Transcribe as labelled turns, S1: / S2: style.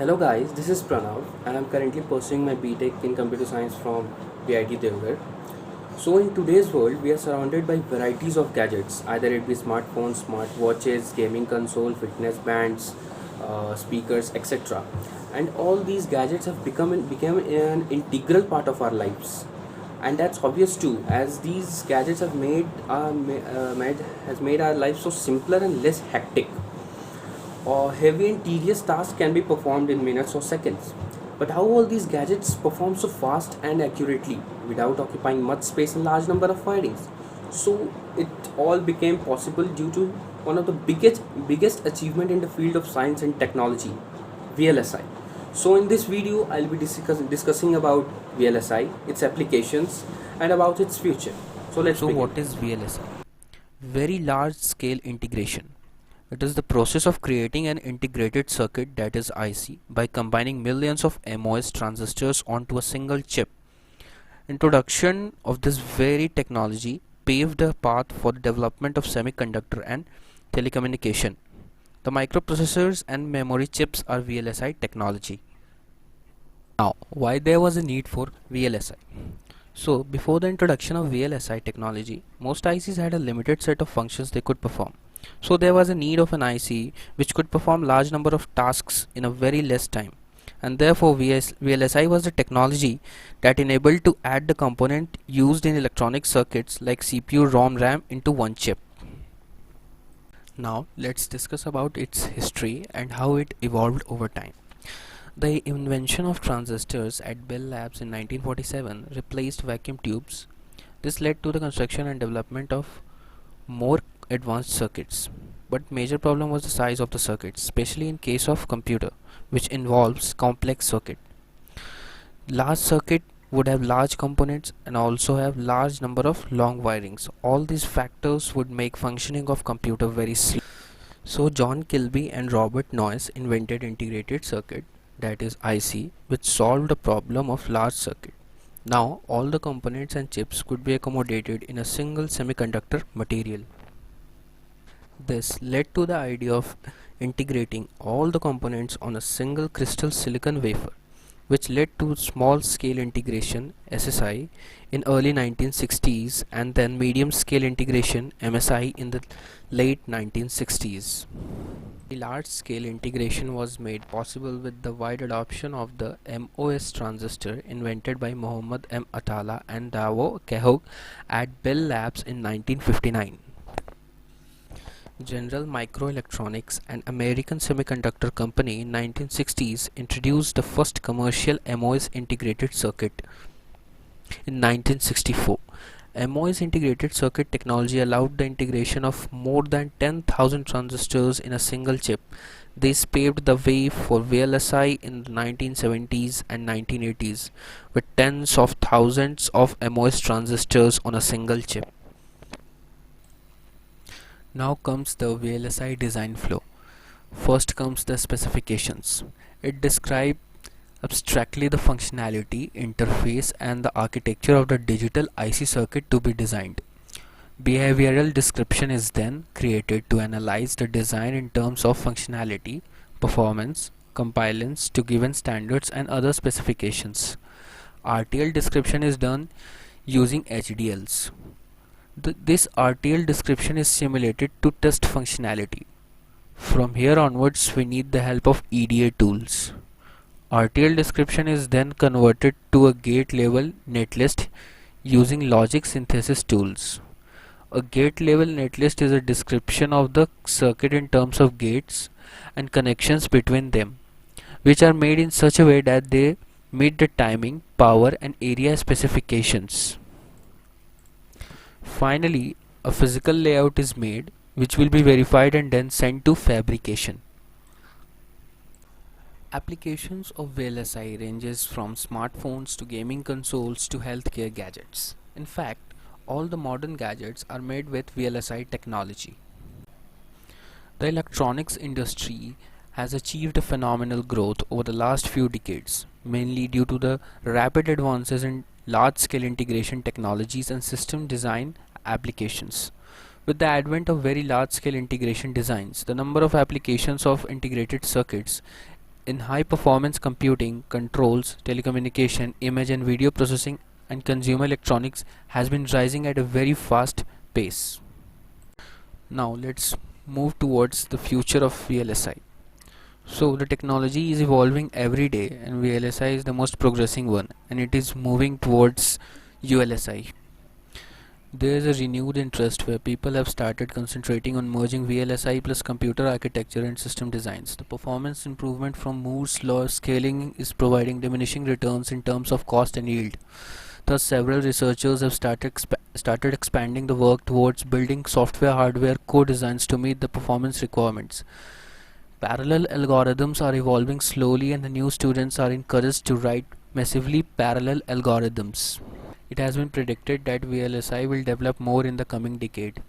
S1: Hello guys, this is Pranav and I'm currently pursuing my BTech in Computer Science from VIT Devgar. So in today's world, we are surrounded by varieties of gadgets, either it be smartphones, smartwatches, gaming console, fitness bands, speakers, etc. And all these gadgets have become an integral part of our lives. And that's obvious too, as these gadgets have made our lives so simpler and less hectic or heavy and tedious tasks can be performed in minutes or seconds. But how all these gadgets perform so fast and accurately without occupying much space and large number of wirings? So it all became possible due to one of the biggest achievement in the field of science and technology, VLSI. So in this video, I'll be discussing about VLSI, its applications, and about its future. So let's
S2: So
S1: begin.
S2: what is VLSI? Very large scale integration. It is the process of creating an integrated circuit, that is IC, by combining millions of MOS transistors onto a single chip. Introduction of this very technology paved the path for the development of semiconductor and telecommunication. The microprocessors and memory chips are VLSI technology. Now, why there was a need for VLSI? So, before the introduction of VLSI technology, most ICs had a limited set of functions they could perform. So, there was a need of an IC which could perform large number of tasks in a very less time. And therefore, VLSI was the technology that enabled to add the component used in electronic circuits like CPU, ROM, RAM into one chip. Now, let's discuss about its history and how it evolved over time. The invention of transistors at Bell Labs in 1947 replaced vacuum tubes. This led to the construction and development of more advanced circuits. But major problem was the size of the circuits, especially in case of computer, which involves complex circuit. Large circuit would have large components and also have large number of long wirings. All these factors would make functioning of computer very slow. So John Kilby and Robert Noyce invented integrated circuit, that is IC, which solved the problem of large circuit. Now all the components and chips could be accommodated in a single semiconductor material. This led to the idea of integrating all the components on a single crystal silicon wafer, which led to small scale integration SSI in early 1960s and then medium scale integration MSI in the late 1960s. The large scale integration was made possible with the wide adoption of the MOS transistor invented by Mohammad M. Atala and Davo Kehog at Bell Labs in 1959. General Microelectronics, an American semiconductor company in 1960s, introduced the first commercial MOS integrated circuit in 1964. MOS integrated circuit technology allowed the integration of more than 10,000 transistors in a single chip. This paved the way for VLSI in the 1970s and 1980s with tens of thousands of MOS transistors on a single chip. Now comes the VLSI design flow. First comes the specifications. It describes abstractly the functionality, interface and the architecture of the digital IC circuit to be designed. Behavioral description is then created to analyze the design in terms of functionality, performance, compliance to given standards and other specifications. RTL description is done using HDLs. This RTL description is simulated to test functionality. From here onwards we need the help of EDA tools. RTL description is then converted to a gate level netlist using logic synthesis tools. A gate level netlist is a description of the circuit in terms of gates and connections between them, which are made in such a way that they meet the timing, power and area specifications. Finally, a physical layout is made which will be verified and then sent to fabrication. Applications of VLSI ranges from smartphones to gaming consoles to healthcare gadgets. In fact, all the modern gadgets are made with VLSI technology. The electronics industry has achieved a phenomenal growth over the last few decades, mainly due to the rapid advances in large-scale integration technologies and system design applications. With the advent of very large-scale integration designs, the number of applications of integrated circuits In high performance computing, controls, telecommunication, image and video processing, and consumer electronics has been rising at a very fast pace. Now let's move towards the future of VLSI. So the technology is evolving every day and VLSI is the most progressing one, and it is moving towards ULSI. There is a renewed interest where people have started concentrating on merging VLSI plus computer architecture and system designs. The performance improvement from Moore's law scaling is providing diminishing returns in terms of cost and yield. Thus, several researchers have started expanding the work towards building software-hardware co-designs to meet the performance requirements. Parallel algorithms are evolving slowly, and the new students are encouraged to write massively parallel algorithms. It has been predicted that VLSI will develop more in the coming decade.